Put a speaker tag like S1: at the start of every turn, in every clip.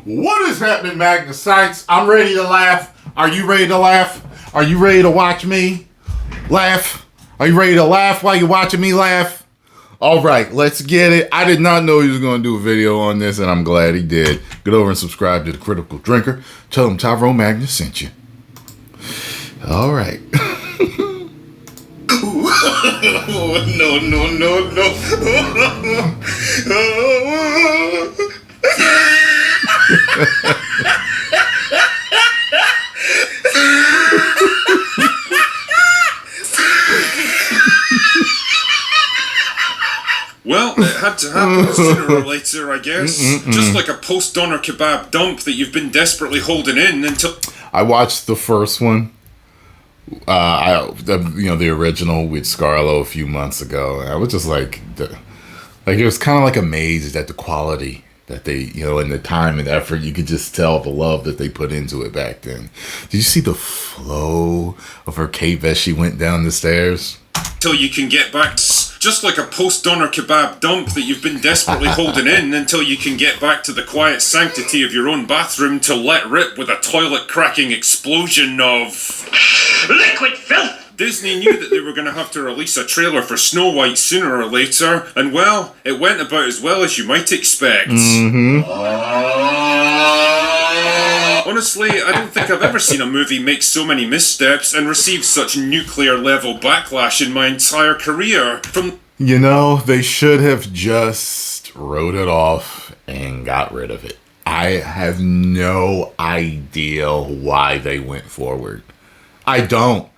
S1: What is happening, Magnus Sites? I'm ready to laugh. Are you ready to laugh? Are you ready to watch me laugh? Are you ready to laugh while you're watching me laugh? All right, let's get it. I did not know he was going to do a video on this, and I'm glad he did. Get over and subscribe to The Critical Drinker. Tell him Tyrone Magnus sent you. All right. No.
S2: Well, it had to happen sooner or later, I guess. Just like a post-doner kebab dump that you've been desperately holding in until...
S1: I watched the first one. The original with Scarlo a few months ago. I was just it was kind of like amazed at the quality that they, and the time and effort. You could just tell the love that they put into it back then. Did you see the flow of her cape as she went down the stairs?
S2: Until you can get back, just like a post-doner kebab dump that you've been desperately holding in until you can get back to the quiet sanctity of your own bathroom to let rip with a toilet-cracking explosion of... liquid filth! Disney knew that they were going to have to release a trailer for Snow White sooner or later, and well, it went about as well as you might expect. Honestly, I don't think I've ever seen a movie make so many missteps and receive such nuclear-level backlash in my entire career.
S1: They should have just wrote it off and got rid of it. I have no idea why they went forward. I don't.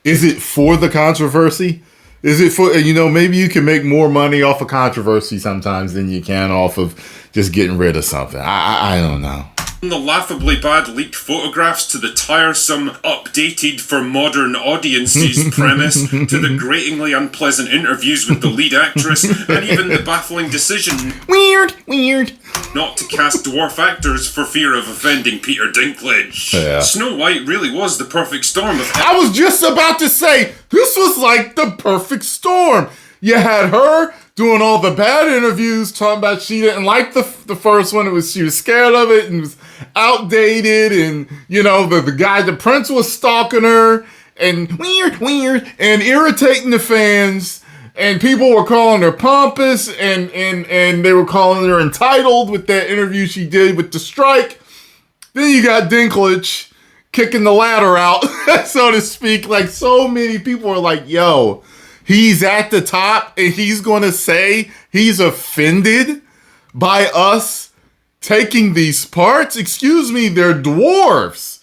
S1: Is it for the controversy? Is it for, maybe you can make more money off of controversy sometimes than you can off of just getting rid of something. I don't know.
S2: From the laughably bad leaked photographs to the tiresome, updated for modern audiences premise to the gratingly unpleasant interviews with the lead actress and even the baffling decision
S1: Weird
S2: not to cast dwarf actors for fear of offending Peter Dinklage.
S1: Yeah.
S2: Snow White really was the perfect storm of...
S1: I was just about to say, this was like the perfect storm. You had her doing all the bad interviews, talking about she didn't like the first one. She was scared of it and it was outdated. And, the guy, the prince was stalking her and weird, and irritating the fans. And people were calling her pompous and they were calling her entitled with that interview she did with the strike. Then you got Dinklage kicking the ladder out, so to speak. Like, so many people are like, yo, he's at the top and he's going to say he's offended by us taking these parts? Excuse me, they're dwarves.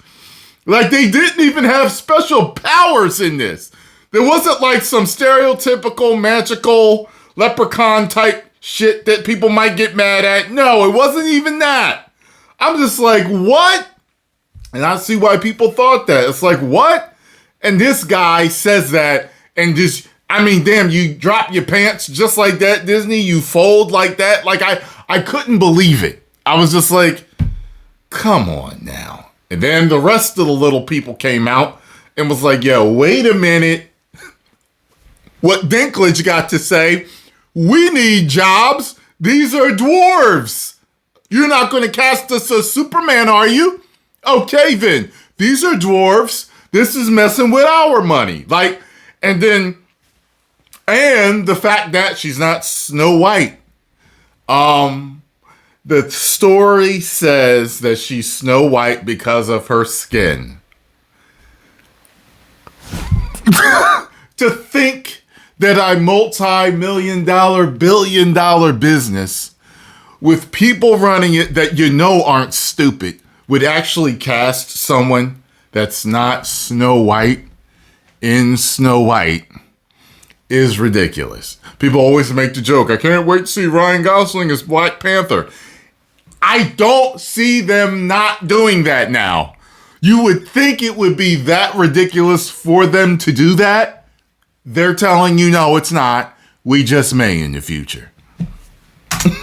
S1: Like, they didn't even have special powers in this. There wasn't like some stereotypical magical leprechaun type shit that people might get mad at. No, it wasn't even that. I'm just like, what? And I see why people thought that. It's like, what? And this guy says that and just... damn, you drop your pants just like that, Disney? You fold like that? Like, I couldn't believe it. I was just like, come on now. And then the rest of the little people came out and was like, yo, wait a minute. What Dinklage got to say, we need jobs. These are dwarves. You're not going to cast us as Superman, are you? Okay, then. These are dwarves. This is messing with our money. And the fact that she's not Snow White. The story says that she's Snow White because of her skin. To think that a multi-million-dollar, billion-dollar business with people running it that aren't stupid would actually cast someone that's not Snow White in Snow White is ridiculous. People always make the joke, I can't wait to see Ryan Gosling as Black Panther. I don't see them not doing that now. You would think it would be that ridiculous for them to do that. They're telling you, no, it's not. We just may in the future.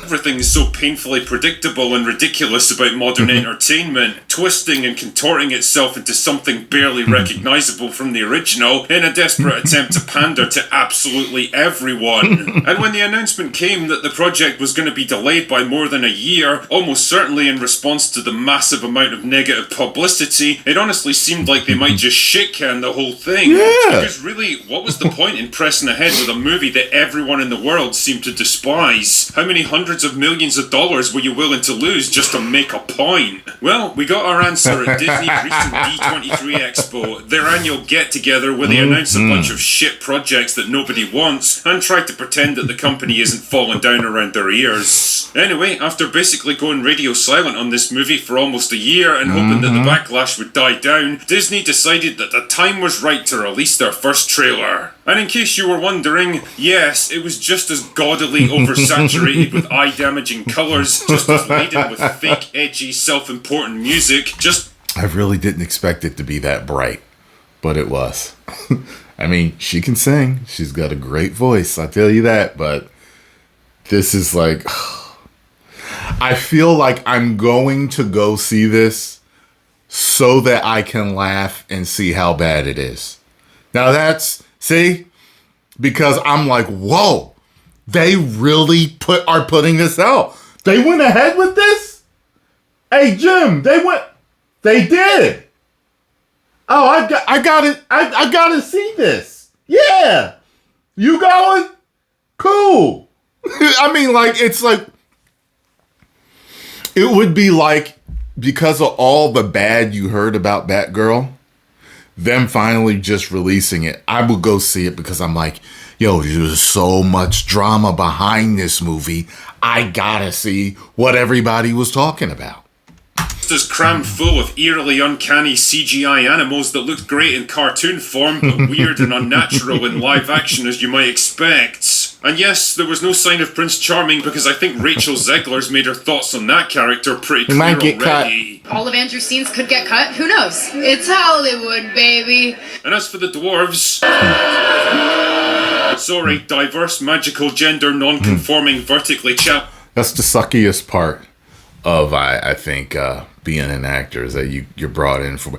S2: Everything is so painfully predictable and ridiculous about modern entertainment, twisting and contorting itself into something barely recognizable from the original in a desperate attempt to pander to absolutely everyone. And when the announcement came that the project was going to be delayed by more than a year, almost certainly in response to the massive amount of negative publicity, it honestly seemed like they might just shit-can the whole thing.
S1: Yeah.
S2: Because really, what was the point in pressing ahead with a movie that everyone in the world seemed to despise? How many hundreds of millions of dollars were you willing to lose just to make a point? Well, we got our answer at Disney's recent D23 Expo, their annual get-together where they announce a bunch of shit projects that nobody wants and try to pretend that the company isn't falling down around their ears. Anyway, after basically going radio silent on this movie for almost a year and hoping that the backlash would die down, Disney decided that the time was right to release their first trailer. And in case you were wondering, yes, it was just as gaudily oversaturated with eye-damaging colours, just as laden with fake, edgy, self-important music,
S1: I really didn't expect it to be that bright, but it was. I mean, she can sing. She's got a great voice, I'll tell you that, but this is like... I feel like I'm going to go see this so that I can laugh and see how bad it is. Now see? Because I'm like, whoa, they really are putting this out. They went ahead with this? Hey, Jim, they did. Oh, I gotta see this. Yeah. You going? Cool. I mean, like, it's like, it would be like, because of all the bad you heard about Batgirl, them finally just releasing it, I would go see it because I'm like, yo, there's so much drama behind this movie. I gotta see what everybody was talking about.
S2: Is crammed full of eerily uncanny CGI animals that looked great in cartoon form, but weird and unnatural in live action as you might expect. And yes, there was no sign of Prince Charming because I think Rachel Zegler's made her thoughts on that character pretty clear already.
S3: All of Andrew's scenes could get cut, who knows? It's Hollywood, baby.
S2: And as for the dwarves... Sorry, diverse, magical, gender, non-conforming, vertically chap...
S1: That's the suckiest part of, I think, being an actor, is that you're brought in for...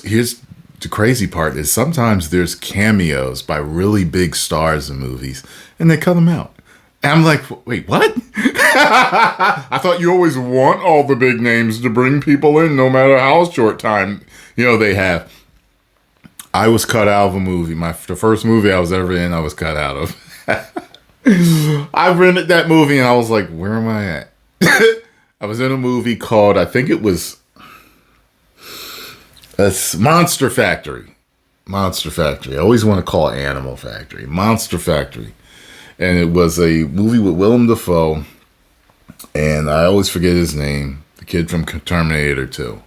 S1: Here's the crazy part is sometimes there's cameos by really big stars in movies, and they cut them out. And I'm like, wait, what? I thought you always want all the big names to bring people in, no matter how short time, they have. I was cut out of a movie. The first movie I was ever in, I was cut out of. I rented that movie, and I was like, where am I at? I was in a movie called, I think it was Monster Factory. Monster Factory. I always want to call it Animal Factory. Monster Factory. And it was a movie with Willem Dafoe. And I always forget his name. The kid from Terminator 2.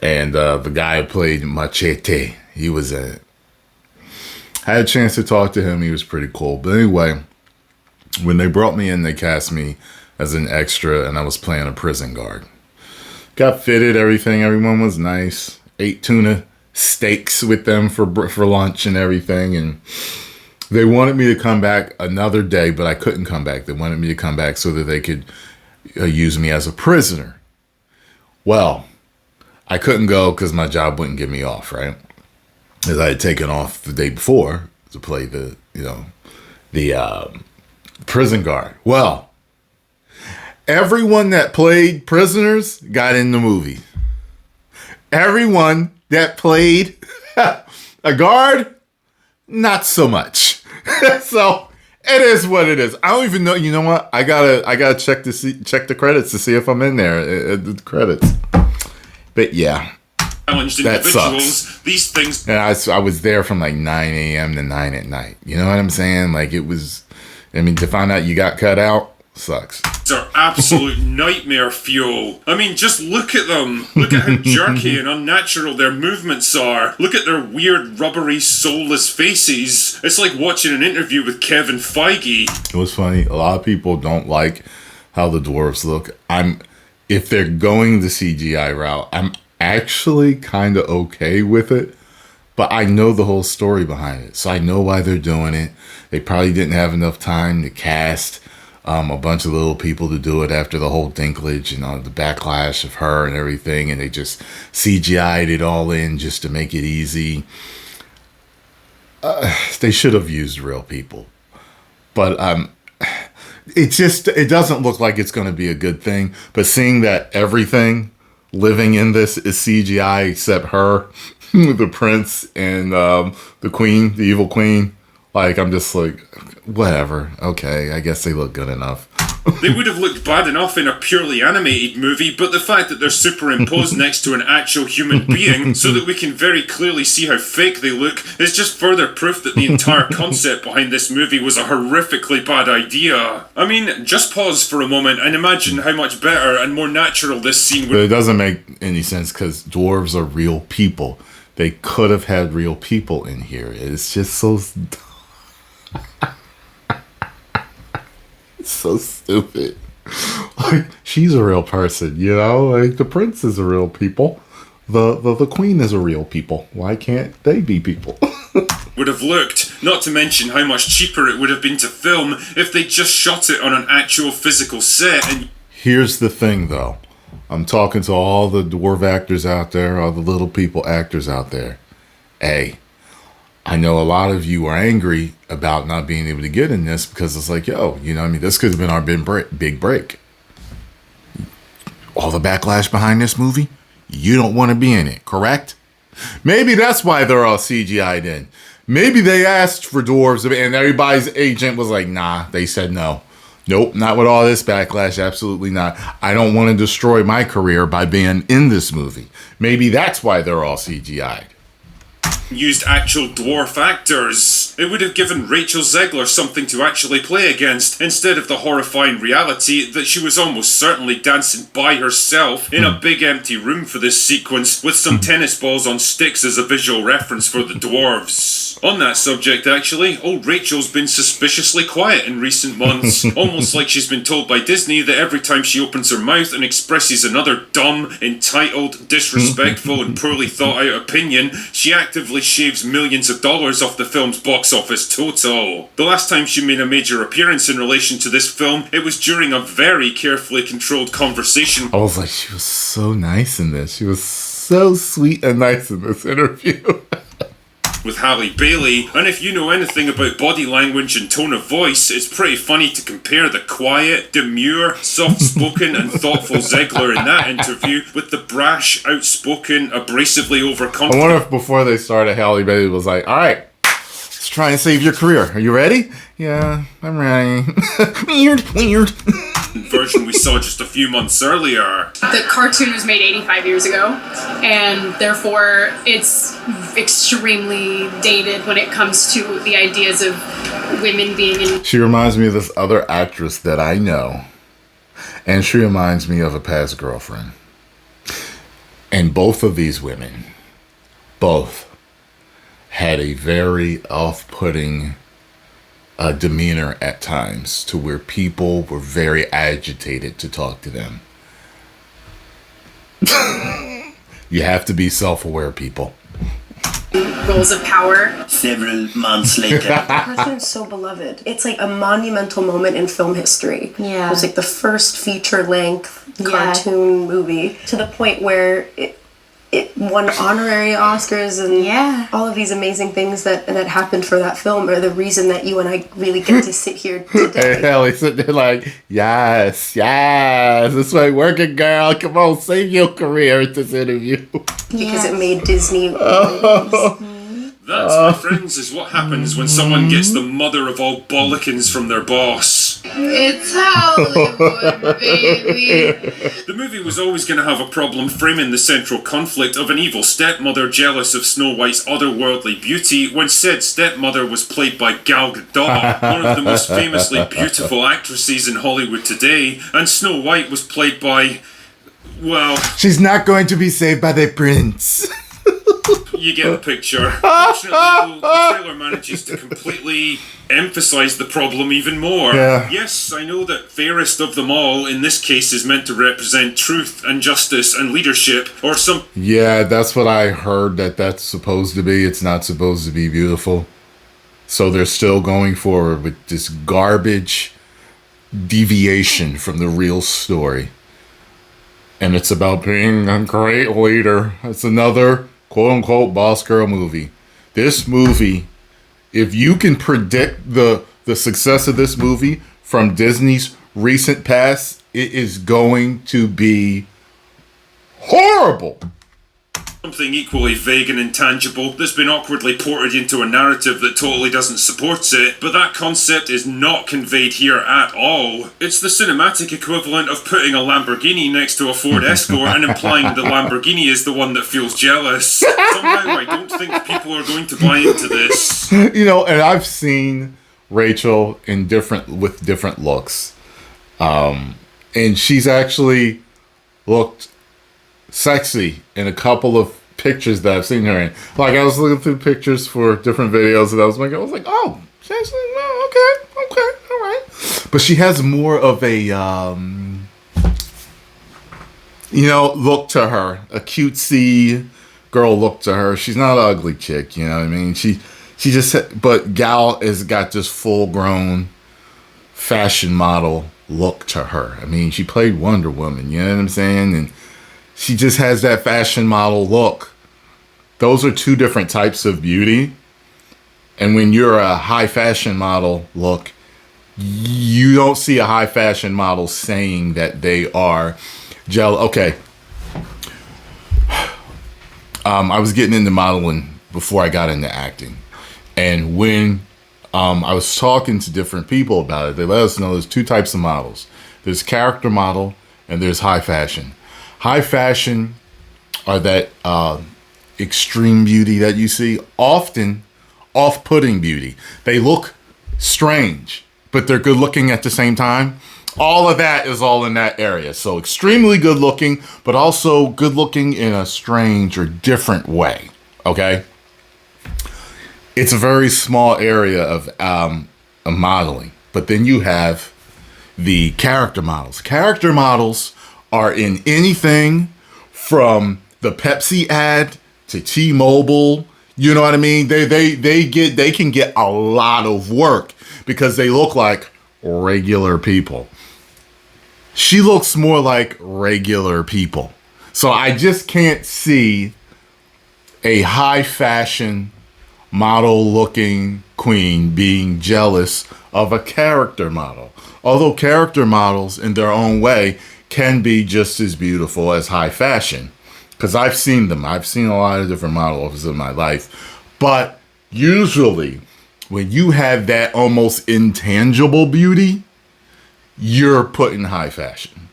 S1: And the guy who played Machete. He was in it. I had a chance to talk to him. He was pretty cool. But anyway, when they brought me in, they cast me as an extra, and I was playing a prison guard. Got fitted, everything. Everyone was nice. Ate tuna steaks with them for lunch and everything. And they wanted me to come back another day, but I couldn't come back. They wanted me to come back so that they could use me as a prisoner. Well, I couldn't go because my job wouldn't give me off, right? Because I had taken off the day before to play the prison guard. Well, everyone that played prisoners got in the movie. Everyone that played a guard, not so much. So it is what it is. I don't even know. You know what? I gotta check the credits to see if I'm in there. The credits. But yeah,
S2: challenged individuals. Sucks. These things.
S1: And I was there from like 9 a.m. to 9 at night. You know what I'm saying? Like, it was. I mean, to find out you got cut out sucks.
S2: Are absolute nightmare fuel. I mean, just look at them. Look at how jerky and unnatural their movements are. Look at their weird, rubbery, soulless faces. It's like watching an interview with Kevin Feige.
S1: It was funny. A lot of people don't like how the dwarves look. If they're going the CGI route, I'm actually kind of okay with it. But I know the whole story behind it. So I know why they're doing it. They probably didn't have enough time to cast a bunch of little people to do it after the whole Dinklage and the backlash of her and everything, and they just CGI'd it all in just to make it easy. They should have used real people, but it doesn't look like it's going to be a good thing. But seeing that everything living in this is CGI except her, the prince, and the queen, the evil queen, like, I'm just like, whatever. Okay, I guess they look good enough.
S2: They would have looked bad enough in a purely animated movie, but the fact that they're superimposed next to an actual human being so that we can very clearly see how fake they look is just further proof that the entire concept behind this movie was a horrifically bad idea. I mean, just pause for a moment and imagine how much better and more natural this scene would be.
S1: But it doesn't make any sense because dwarves are real people. They could have had real people in here. It's just so... It's so stupid. Like, she's a real person, you know? Like, the prince is a real people. The queen is a real people. Why can't they be people?
S2: Would have looked, not to mention how much cheaper it would have been to film if they just shot it on an actual physical set. And
S1: here's the thing, though. I'm talking to all the dwarf actors out there, all the little people actors out there. Hey, I know a lot of you are angry about not being able to get in this because it's like, yo, you know what I mean? This could have been our big break. All the backlash behind this movie, you don't want to be in it, correct? Maybe that's why they're all CGI'd in. Maybe they asked for dwarves and everybody's agent was like, nah, they said no. Nope, not with all this backlash, absolutely not. I don't want to destroy my career by being in this movie. Maybe that's why they're all CGI'd.
S2: Used actual dwarf actors. It would have given Rachel Zegler something to actually play against, instead of the horrifying reality that she was almost certainly dancing by herself in a big empty room for this sequence, with some tennis balls on sticks as a visual reference for the dwarves. On that subject, actually, old Rachel's been suspiciously quiet in recent months, almost like she's been told by Disney that every time she opens her mouth and expresses another dumb, entitled, disrespectful, and poorly thought out opinion, she actively shaves millions of dollars off the film's box office total. The last time she made a major appearance in relation to this film, it was during a very carefully controlled conversation.
S1: I was like, she was so nice in this. She was so sweet and nice in this interview.
S2: With Halle Bailey, and if you know anything about body language and tone of voice, it's pretty funny to compare the quiet, demure, soft-spoken and thoughtful Zegler in that interview with the brash, outspoken, abrasively overconfident...
S1: I wonder if before they started, Halle Bailey was like, alright, let's try and save your career. Are you ready? Yeah, I'm ready. Weird.
S2: version we saw just a few months earlier.
S3: The cartoon was made 85 years ago, and therefore it's extremely dated when it comes to the ideas of women being in...
S1: She reminds me of this other actress that I know, and she reminds me of a past girlfriend. And both of these women, both, had a very off-putting demeanor at times, to where people were very agitated to talk to them. You have to be self-aware, people.
S3: Roles of power.
S4: Several months later.
S5: President's so beloved. It's like a monumental moment in film history.
S6: Yeah.
S5: It was like the first feature-length cartoon movie, to the point where it won honorary Oscars and all of these amazing things that happened for that film are the reason that you and I really get to sit here today.
S1: Hey, hell, he's sitting there like, yes, this way, working girl, come on, save your career at this interview.
S5: Because it made Disney.
S2: That's, my friends, is what happens when someone gets the mother of all bollockins from their boss.
S3: It's Hollywood, baby.
S2: The movie was always going to have a problem framing the central conflict of an evil stepmother jealous of Snow White's otherworldly beauty, when said stepmother was played by Gal Gadot, one of the most famously beautiful actresses in Hollywood today, and Snow White was played by, well...
S1: She's not going to be saved by the prince.
S2: You get the picture. Fortunately, the trailer manages to completely emphasize the problem even more.
S1: Yeah.
S2: Yes, I know that fairest of them all in this case is meant to represent truth and justice and leadership, or some...
S1: Yeah, that's what I heard that's supposed to be. It's not supposed to be beautiful. So they're still going forward with this garbage deviation from the real story. And it's about being a great leader. It's another quote-unquote boss girl movie. This movie, if you can predict the success of this movie from Disney's recent past, it is going to be horrible.
S2: Something equally vague and intangible that's been awkwardly ported into a narrative that totally doesn't support it, but that concept is not conveyed here at all. It's the cinematic equivalent of putting a Lamborghini next to a Ford Escort and implying the Lamborghini is the one that feels jealous. Somehow I don't think people are going to buy into this.
S1: You know, and I've seen Rachel with different looks. And she's actually looked sexy in a couple of pictures that I've seen her in. Like, I was looking through pictures for different videos and I was like, oh, she's actually, well, okay, all right. But she has more of a, look to her, a cutesy girl look to her. She's not an ugly chick, you know what I mean? But Gal has got this full-grown fashion model look to her. I mean, she played Wonder Woman, you know what I'm saying? And she just has that fashion model look. Those are two different types of beauty. And when you're a high fashion model look, you don't see a high fashion model saying that they are jealous. Okay. I was getting into modeling before I got into acting. And when I was talking to different people about it, they let us know there's two types of models. There's character model and there's high fashion. High fashion are that extreme beauty that you see, often off-putting beauty. They look strange, but they're good looking at the same time. All of that is all in that area. So extremely good looking, but also good looking in a strange or different way. Okay? It's a very small area of modeling. But then you have the character models. Character models are in anything from the Pepsi ad to T-Mobile. You know what I mean? They can get a lot of work because they look like regular people. She looks more like regular people. So I just can't see a high fashion model looking queen being jealous of a character model. Although character models in their own way can be just as beautiful as high fashion. Because I've seen them. I've seen a lot of different models in my life. But usually, when you have that almost intangible beauty, you're putting high fashion.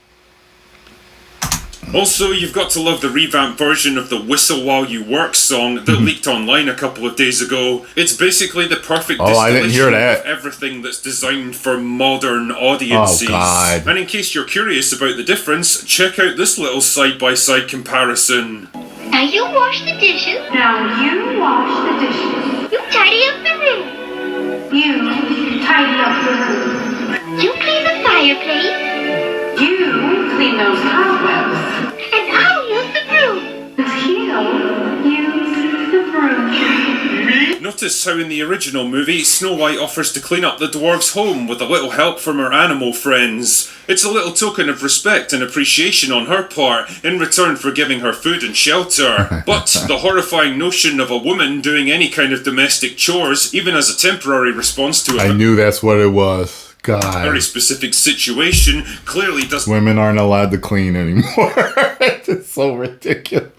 S2: Also, you've got to love the revamped version of the Whistle While You Work song that leaked online a couple of days ago. It's basically the perfect distillation of everything that's designed for modern audiences.
S1: Oh, God.
S2: And in case you're curious about the difference, check out this little side-by-side comparison.
S4: Now you wash the dishes.
S6: Now you wash the dishes.
S4: You tidy up the room.
S6: You tidy up the room.
S4: You clean the fireplace.
S6: You clean those cobwebs.
S4: And I'll use the broom.
S6: And he'll use the broom.
S2: Notice how in the original movie, Snow White offers to clean up the dwarf's home with a little help from her animal friends. It's a little token of respect and appreciation on her part in return for giving her food and shelter. But the horrifying notion of a woman doing any kind of domestic chores, even as a temporary response to
S1: I knew that's what it was. God.
S2: Very specific situation clearly doesn't.
S1: Women aren't allowed to clean anymore. It's so ridiculous.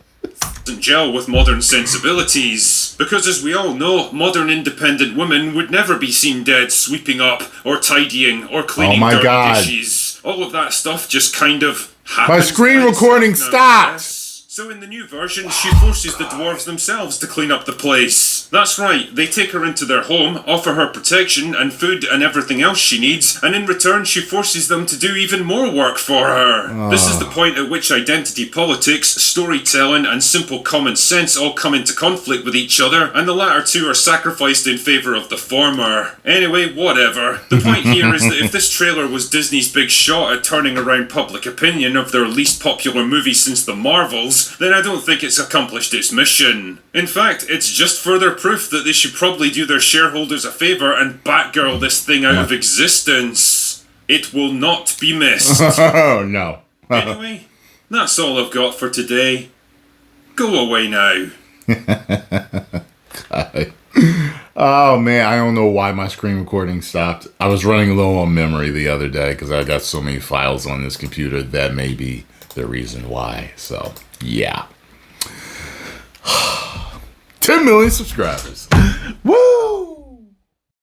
S2: Doesn't gel with modern sensibilities. Because as we all know, modern independent women would never be seen dead sweeping up or tidying or cleaning dirty dishes. All of that stuff just kind of happens.
S1: My screen recording stopped!
S2: So in the new version, she forces the dwarves themselves to clean up the place. That's right, they take her into their home, offer her protection and food and everything else she needs, and in return she forces them to do even more work for her. This is the point at which identity politics, storytelling and simple common sense all come into conflict with each other, and the latter two are sacrificed in favour of the former. Anyway, whatever. The point here is that if this trailer was Disney's big shot at turning around public opinion of their least popular movie since The Marvels, then I don't think it's accomplished its mission. In fact, it's just further proof that they should probably do their shareholders a favour and Batgirl this thing out of existence. It will not be missed.
S1: Oh, no.
S2: Anyway, that's all I've got for today. Go away now.
S1: God. Oh, man, I don't know why my screen recording stopped. I was running low on memory the other day because I got so many files on this computer. That may be the reason why. So, yeah. 10 million subscribers. Woo!